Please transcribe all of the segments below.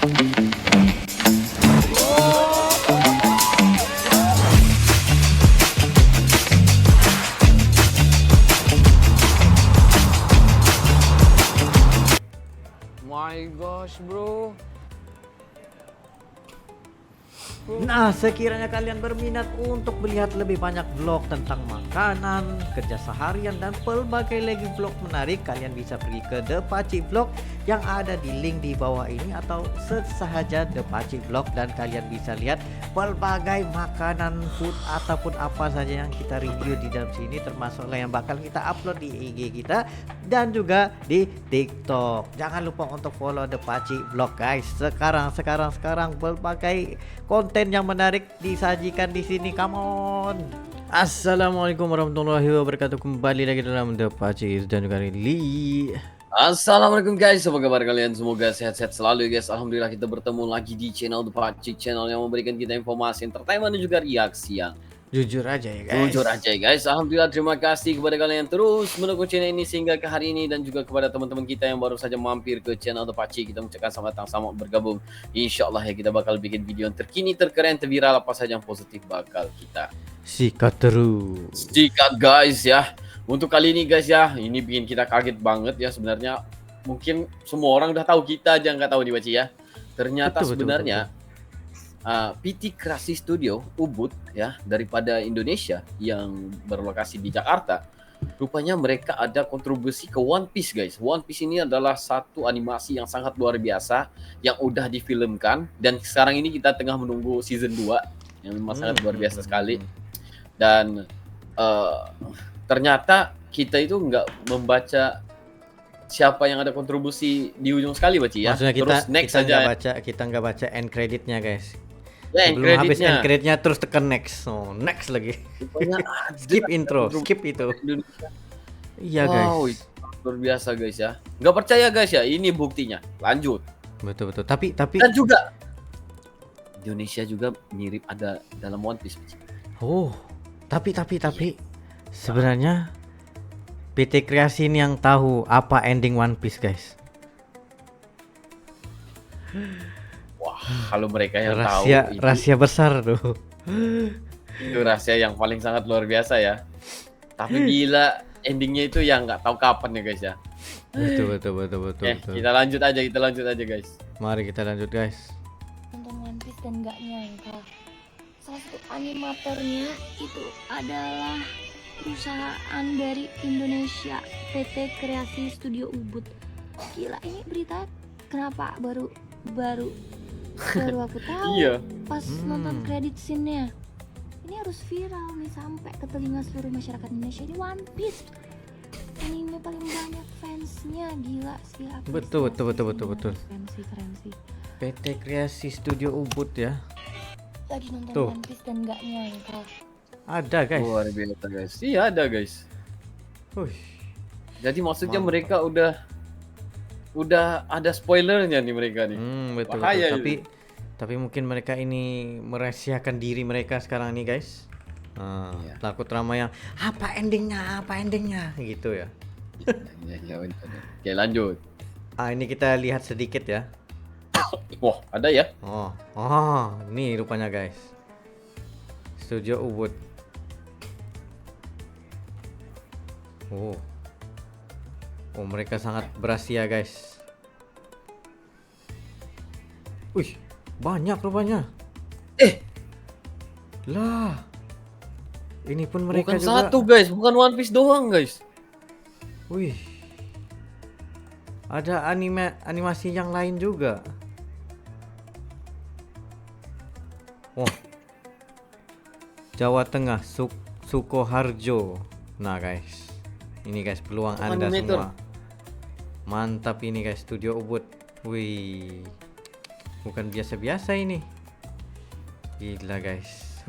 My gosh, bro. Nah, sekiranya kalian berminat untuk melihat lebih banyak vlog tentang makanan, kerja seharian, dan pelbagai lagi vlog menarik, kalian bisa pergi ke The Pacik Vlog yang ada di link di bawah ini, atau search sahaja The Pacik Vlog dan kalian bisa lihat pelbagai makanan, food, ataupun apa saja yang kita review di dalam sini, termasuklah yang bakal kita upload di IG kita dan juga di TikTok. Jangan lupa untuk follow The Pacik Vlog, guys. Sekarang berbagai konten yang menarik disajikan di sini. Come on. Assalamualaikum warahmatullahi wabarakatuh. Kembali lagi dalam The Pacik dan juga Lili. Assalamualaikum guys, apa kabar kalian? Semoga sehat-sehat selalu guys. Alhamdulillah kita bertemu lagi di channel The Pacik, channel yang memberikan kita informasi, entertainment dan juga reaksi yang Jujur aja ya guys. jujur aja ya guys. Alhamdulillah, terima kasih kepada kalian yang terus mendukung channel ini sehingga ke hari ini, dan juga kepada teman-teman kita yang baru saja mampir ke channel The Pacik. Kita mengucapkan selamat datang, selamat bergabung. Insyaallah ya, kita bakal bikin video yang terkini, terkeren, terviral, apa saja yang positif bakal kita Sikat terus. sikat guys ya. Untuk kali ini guys ya, ini bikin kita kaget banget ya sebenarnya. Mungkin semua orang udah tahu, kita aja nggak tahu nih Baci ya. Ternyata Betul, sebenarnya PT Kreasi Studio Ubud ya, daripada Indonesia yang berlokasi di Jakarta, rupanya mereka ada kontribusi ke One Piece guys. One Piece ini adalah satu animasi yang sangat luar biasa yang udah difilmkan, dan sekarang ini kita tengah menunggu season 2 yang memang sangat luar biasa sekali. Dan ternyata kita itu nggak membaca siapa yang ada kontribusi di ujung sekali Baci ya. Maksudnya Terus next saja. kita nggak baca end creditnya guys. Ya, end Sebelum habis creditnya. end creditnya terus tekan next. Oh, next lagi. Rupanya ada Skip intro, kontribusi skip itu. Indonesia. Iya Wow, guys. itu luar biasa guys ya. Nggak percaya guys ya, ini buktinya. Lanjut. Betul. Tapi Dan juga Indonesia juga mirip ada dalam One Piece. tapi sebenarnya PT Kreasi ini yang tahu apa ending One Piece guys. Wah, kalau mereka yang tahu Rahasia besar tuh. itu rahasia yang paling sangat luar biasa ya. Tapi gila, endingnya itu yang nggak tahu kapan ya guys ya. Betul. Kita lanjut aja guys. Mari kita lanjut guys. Nonton One Piece dan nggak nyangka salah satu animatornya itu adalah perusahaan dari Indonesia, PT Kreasi Studio Ubud. Gila, ini berita kenapa baru aku tahu. Iya. Pas nonton credit scene-nya. Ini harus viral nih sampai ke telinga seluruh masyarakat Indonesia. Ini One Piece, anime paling banyak fansnya. Gila sih. Betul. Keren sih. PT Kreasi Studio Ubud ya. Lagi nonton Tuh. One Piece dan nggak nyangka. Ada guys. Luar biasa guys. Iya ada guys. Wih, Jadi maksudnya Mantap. mereka udah ada spoilernya nih mereka nih. betul. Bahaya Tapi mungkin mereka ini merahasiakan diri mereka sekarang nih guys. Iya. Takut ramai yang apa endingnya gitu ya. Ya, benar. Oke lanjut. Ini kita lihat sedikit ya. Wah ada ya. Ini rupanya guys. Studio Ubud. Mereka sangat berasia guys. Wih, banyak rupanya. Lah, ini pun mereka Bukan juga. satu guys, bukan One Piece doang guys. Wih, ada animasi yang lain juga. Jawa Tengah, Sukoharjo. Nah guys, ini guys peluang Anda Animator. semua. Mantap ini guys, Studio Ubud. Wih, bukan biasa-biasa ini. Gila guys.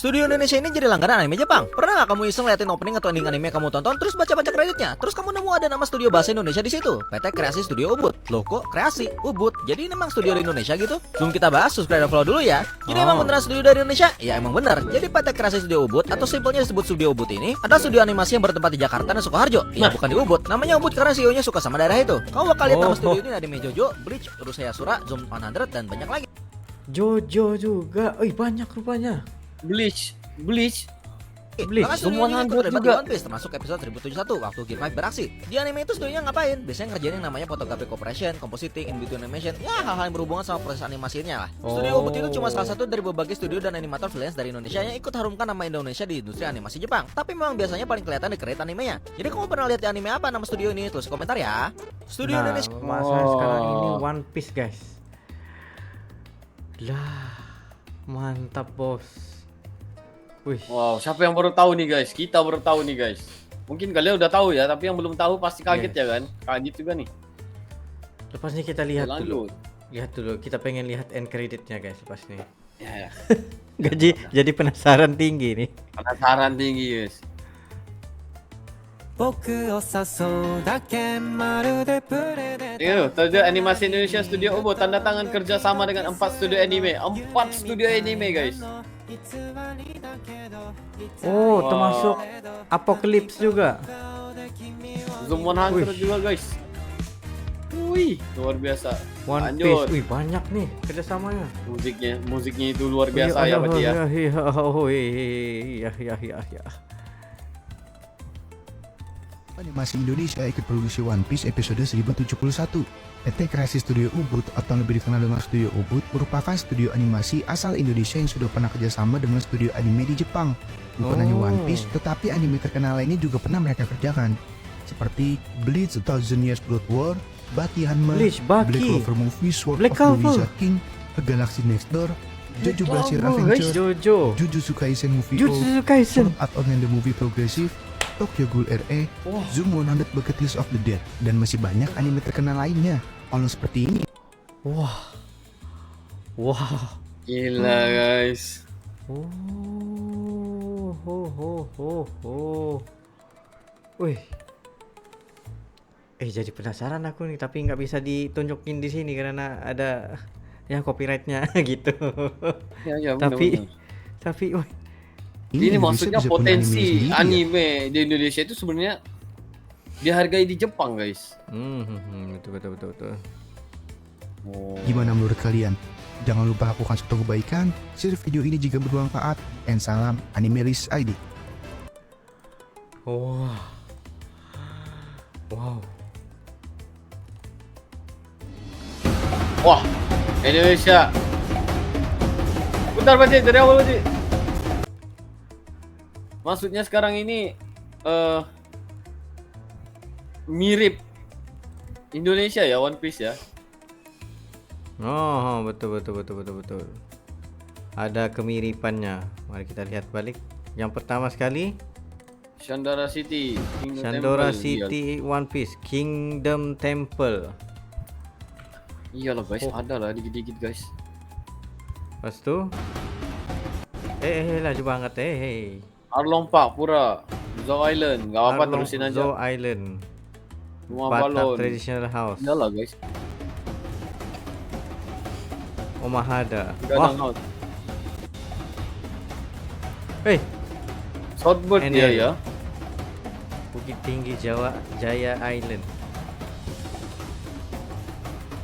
Studio Indonesia ini jadi langganan anime Jepang. Pernah nggak kamu iseng liatin opening atau ending anime kamu tonton, terus baca-baca kreditnya, terus kamu nemu ada nama studio bahasa Indonesia di situ, PT Kreasi Studio Ubud. Loh kok kreasi Ubud? Jadi ini memang studio dari Indonesia gitu? Sebelum kita bahas, subscribe dan follow dulu ya. Jadi emang beneran studio dari Indonesia? Ya emang bener. Jadi PT Kreasi Studio Ubud atau simpelnya disebut Studio Ubud ini adalah studio animasi yang bertempat di Jakarta dan Sukoharjo. Ya bukan di Ubud. Namanya Ubud karena CEO-nya suka sama daerah itu. Kamu bakal lihat nama studio ini ada Mejojo, Bleach, Urusei Yasura, Zoom 100 dan banyak lagi. Jojo juga. Banyak rupanya. Bleach. Bleach. Zoom Zoom 100 100 juga juga. One Piece termasuk episode 1071 waktu Gear 5 beraksi. Di anime itu studionya ngapain? Biasanya ngerjain yang namanya photographic operation, compositing, in-between animation, ya hal-hal yang berhubungan sama proses animasinya lah. Studio Ubud itu cuma salah satu dari berbagai studio dan animator freelance dari Indonesia yang ikut harumkan nama Indonesia di industri animasi Jepang. Tapi memang biasanya paling kelihatan di kredit animenya. Jadi kamu pernah lihat di anime apa nama studio ini? Tulis komentar ya. Studio Nah, Indonesia. masalah sekarang ini One Piece, guys. Lah, mantap bos. Wih, Wow, siapa yang baru tahu nih guys? Kita baru tahu nih guys. Mungkin kalian udah tahu ya, tapi yang belum tahu pasti kaget ya kan? Kaget juga nih. lepas ini kita lihat dulu. Lanjut. Lihat dulu, kita pengen lihat end creditnya guys lepas ini. Ya, ya. Jadi penasaran tinggi nih. Penasaran tinggi guys. Studio Animasi Indonesia Studio Ubud tanda tangan kerjasama dengan 4 studio anime. 4 studio anime guys. Oh, Wow. termasuk Apocalypse juga. Zoom 100 Wih. juga guys. Wih, luar biasa. One Lanjut. Piece. Wih, banyak nih kerjasamanya. Musiknya itu luar biasa ya berarti ya. Iya. Animasi Indonesia ikut produksi One Piece episode 1071. PT Kreasi Studio Ubud atau lebih dikenal dengan Studio Ubud merupakan studio animasi asal Indonesia yang sudah pernah kerjasama dengan studio anime di Jepang. Bukan hanya One Piece, tetapi anime terkenal lainnya juga pernah mereka kerjakan. Seperti Bleach, A Thousand Years Blood War, Baki Hanma, Bleach, Black Baki. Clover Movie, Sword Black of the Clover. Wizard King, A Galaxy Next Door, Jojo Bizarre Clover, Adventure, Jojo. Jujutsu Kaisen Movie O, Jujutsu Kaisen. Sword Art Online the Movie Progressive, Tokyo Ghoul RE, Zoom 100 Bucket List of the Dead, dan masih banyak anime terkenal lainnya. Kalau seperti ini, Wah. Gila guys. Wih. Jadi penasaran aku nih, tapi nggak bisa ditunjukin di sini karena ada ya copyrightnya gitu. Ya, Tapi wah, ini Indonesia maksudnya bisa punya potensi sendiri ya. anime di Indonesia itu sebenarnya dihargai di Jepang guys. betul. Oh. Gimana menurut kalian? Jangan lupa lakukan suatu kebaikan, share video ini jika bermanfaat, and salam Animeris ID. Wow. Wah, Indonesia. Bentar Pak, dari awal aja. Maksudnya sekarang ini mirip Indonesia ya, One Piece ya. Oh, betul. Ada kemiripannya. Mari kita lihat balik. Yang pertama sekali, Shandara City, Kingdom Shandora Temple. City One Piece Kingdom Temple. Iyalah guys, Oh. ada lah dikit-dikit guys. Lepas tu laju banget Arlong Park Pura, Zoo Island, gak apa-apa terusin aja. Zoo Island, Rumah Batak balon. Traditional House, Iyalah guys, Omahada. Gadang House. Southbird NL. dia ya. Bukit Tinggi Jawa Jaya Island.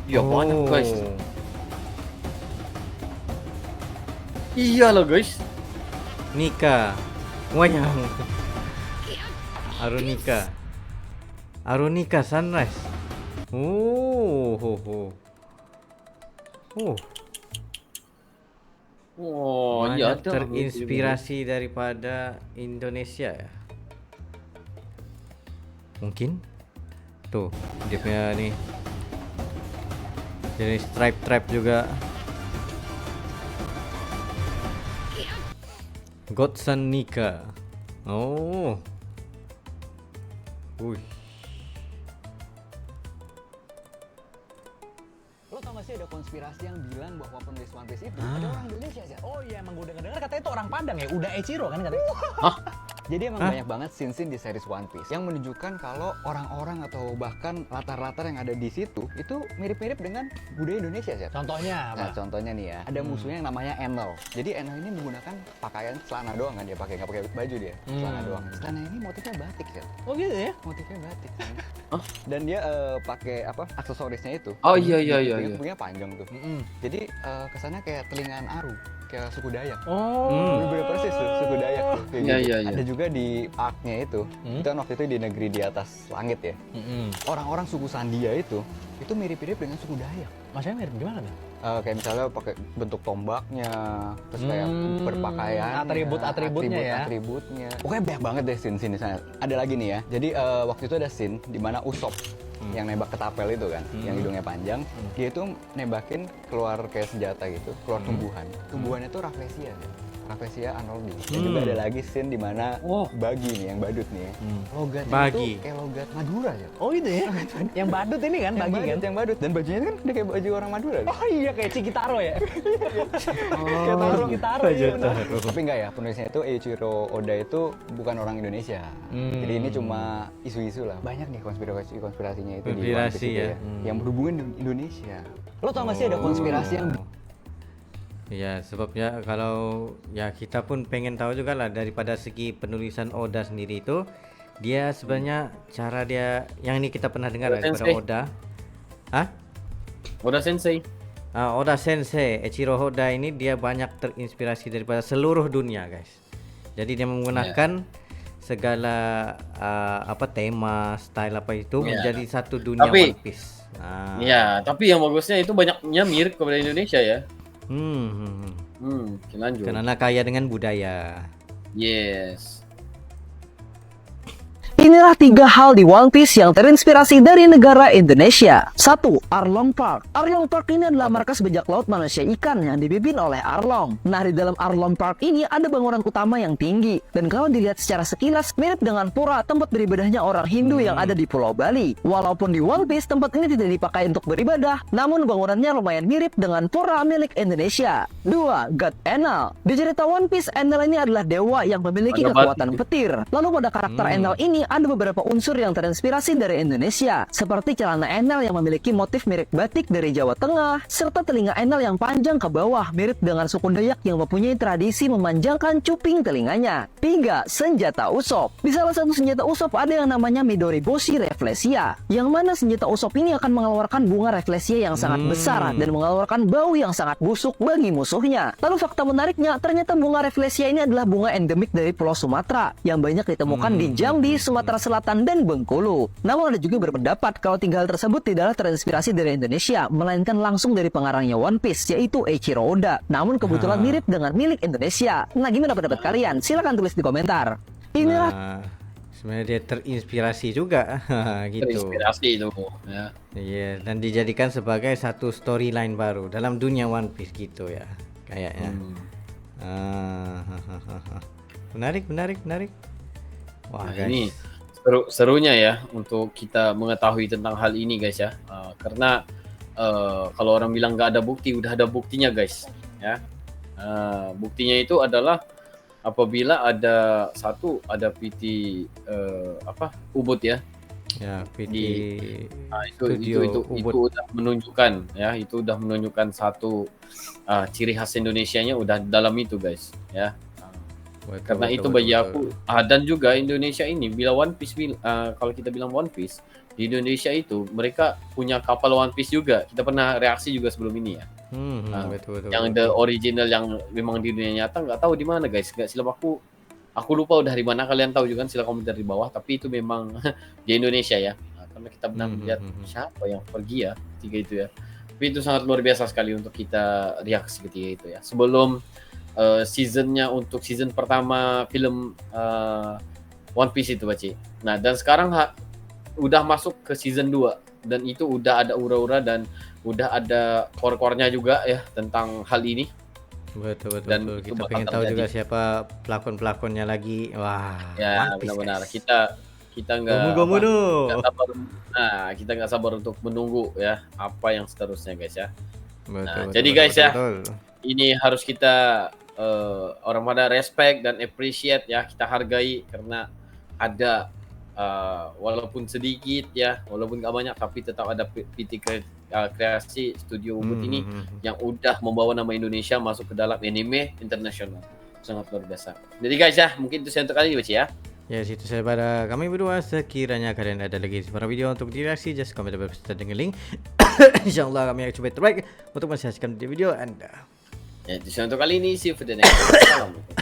Iya banyak guys. Iyalah guys. Nika, wayang. Arunika Sunrise. Oh iya Banyak ada. terinspirasi daripada Indonesia ya. Mungkin tuh dia punya nih jenis stripe juga. Godson Nika. Oh. Wih. Lo tau gak sih ada konspirasi yang bilang bahwa penulis One Piece itu ada orang Indonesia aja. Oh iya, emang gue denger katanya itu orang Padang ya, udah Eiichiro kan katanya. Jadi emang banyak banget scene-scene di series One Piece yang menunjukkan kalau orang-orang atau bahkan latar-latar yang ada di situ itu mirip-mirip dengan budaya Indonesia sih. Contohnya Nah, apa? contohnya nih ya, ada musuhnya yang namanya Enel. Jadi Enel ini menggunakan pakaian celana doang kan dia pakai, nggak pakai baju dia, celana doang. Celana ini motifnya batik sih. Oh gitu ya? Motifnya batik. Dan dia pakai apa? Aksesorisnya itu. Oh iya. Punya panjang tuh. Jadi kesannya kayak telingaan aru, kayak suku Dayak. Oh. Bener-bener persis tuh, suku Dayak tuh. Kayak Iya, gitu. iya. Ada juga di arc-nya itu kan waktu itu di negeri di atas langit ya. Orang-orang suku Sandia itu mirip-mirip dengan suku Dayak. Maksudnya mirip gimana nih? Kayak misalnya pakai bentuk tombaknya, terus kayak berpakaian, Atribut-atributnya ya. atributnya. Pokoknya banyak banget deh scene-scene di sana. Ada lagi nih ya. Jadi waktu itu ada scene di mana Usopp yang nembak ketapel itu kan, yang hidungnya panjang, dia itu nembakin keluar kayak senjata gitu, keluar tumbuhan. Tumbuhannya tuh Rafflesia. Rafflesia Arnoldi. Dan juga ada lagi scene di mana Bagi nih yang badut nih. Logatnya Bagi. itu kayak logat Madura ya. Oh itu ya? Yang badut ini kan, bagi kan? Yang badut. Dan bajunya kan udah kayak baju orang Madura. Oh iya, kayak Cikitaro ya? Kayak Taro. Cikitaro ya. Tapi enggak ya, penulisnya itu Eiichiro Oda itu bukan orang Indonesia. Jadi ini cuma isu-isu lah. Banyak nih konspirasinya itu di One Piece Konspirasi itu ya. Yang berhubungan dengan Indonesia. Lo tau gak sih ada konspirasi yang Ya, sebabnya kalau ya kita pun pengen tahu juga lah daripada segi penulisan Oda sendiri itu, dia sebenarnya cara dia yang ini kita pernah dengar Oda daripada Sensei. Oda. Hah? Oda Sensei. Oda Sensei, Eiichiro Oda ini dia banyak terinspirasi daripada seluruh dunia, guys. Jadi dia menggunakan segala apa tema, style apa itu menjadi satu dunia Tapi- One Piece. Ya, tapi yang bagusnya itu banyaknya mirip kepada Indonesia ya. Kita lanjut. Karena kaya dengan budaya. Yes. Inilah 3 hal di One Piece yang terinspirasi dari negara Indonesia. 1. Arlong Park. Arlong Park ini adalah markas bajak laut manusia ikan yang dipimpin oleh Arlong. Nah, di dalam Arlong Park ini ada bangunan utama yang tinggi. Dan kalau dilihat secara sekilas, mirip dengan pura tempat beribadahnya orang Hindu yang ada di Pulau Bali. Walaupun di One Piece tempat ini tidak dipakai untuk beribadah, namun bangunannya lumayan mirip dengan pura milik Indonesia. 2. God Enel. Di cerita One Piece, Enel ini adalah dewa yang memiliki Ada kekuatan batik. petir. Lalu pada karakter Enel ini ada beberapa unsur yang terinspirasi dari Indonesia, seperti celana Enel yang memiliki motif mirip batik dari Jawa Tengah, serta telinga Enel yang panjang ke bawah mirip dengan suku Dayak yang mempunyai tradisi memanjangkan cuping telinganya. 3. Senjata Usopp. Di salah satu senjata Usopp ada yang namanya Midori Boshi Rafflesia, yang mana senjata Usopp ini akan mengeluarkan bunga Rafflesia yang sangat besar dan mengeluarkan bau yang sangat busuk bagi musuhnya. Lalu fakta menariknya, ternyata bunga Rafflesia ini adalah bunga endemik dari Pulau Sumatera yang banyak ditemukan di Jambi, Sumatera Selatan, dan Bengkulu. Namun ada juga berpendapat kalau 3 hal tersebut tidaklah terinspirasi dari Indonesia, melainkan langsung dari pengarangnya One Piece, yaitu Eiichiro Oda. Namun kebetulan mirip dengan milik Indonesia. Nah, gimana pendapat kalian? Silahkan tulis di komentar. Inilah Nah, sebenarnya dia terinspirasi juga gitu. Terinspirasi itu ya. Iya, dan dijadikan sebagai satu storyline baru dalam dunia One Piece gitu ya, kayaknya. Menarik. Wah, Nah, guys. ini serunya ya untuk kita mengetahui tentang hal ini guys ya. Karena kalau orang bilang nggak ada bukti, udah ada buktinya guys ya. Buktinya itu adalah apabila ada PT Ubud ya. Ya, PT Itu Ubud. udah menunjukkan ya, itu udah menunjukkan satu ciri khas Indonesianya udah dalam itu guys ya. Betul, Karena betul, itu betul, bagi betul. aku dan juga Indonesia ini bila One Piece kalau kita bilang One Piece di Indonesia itu mereka punya kapal One Piece juga. Kita pernah reaksi juga sebelum ini ya. Betul. Yang the original yang memang di dunia nyata nggak tahu di mana guys. Nggak silap aku lupa udah dari mana, kalian tahu juga kan, silahkan komentar di bawah. Tapi itu memang di Indonesia ya. Karena kita pernah melihat siapa yang pergi ya 3 itu ya. Tapi itu sangat luar biasa sekali untuk kita reaksi ketika itu ya. Sebelum seasonnya untuk season pertama film One Piece itu Baci. Nah, dan sekarang udah masuk ke season 2 dan itu udah ada ura-ura dan udah ada core-core-nya juga ya tentang hal ini. Betul. Dan itu Kita bakal pengen tahu terjadi. juga siapa pelakon-pelakonnya lagi. Wah, Ya, One Piece, benar-benar. guys. Kita kita nggak sabar. Nah, kita nggak sabar untuk menunggu ya apa yang seterusnya guys ya. Jadi guys ya, ini harus kita orang pada respect dan appreciate ya, kita hargai karena ada walaupun sedikit ya, walaupun nggak banyak tapi tetap ada PT Kreasi Studio Ubud ini yang udah membawa nama Indonesia masuk ke dalam anime internasional. Sangat luar biasa. Jadi guys ya, mungkin itu saya untuk kali ini baca ya. Ya, situ saya pada kami berdua. Sekiranya kalian ada lagi para video untuk direaksi, just comment dengan link. Insyaallah kami akan coba terbaik untuk menyaksikan video Anda. Ya, itu saya untuk kali ini. See you for the next. Assalamualaikum.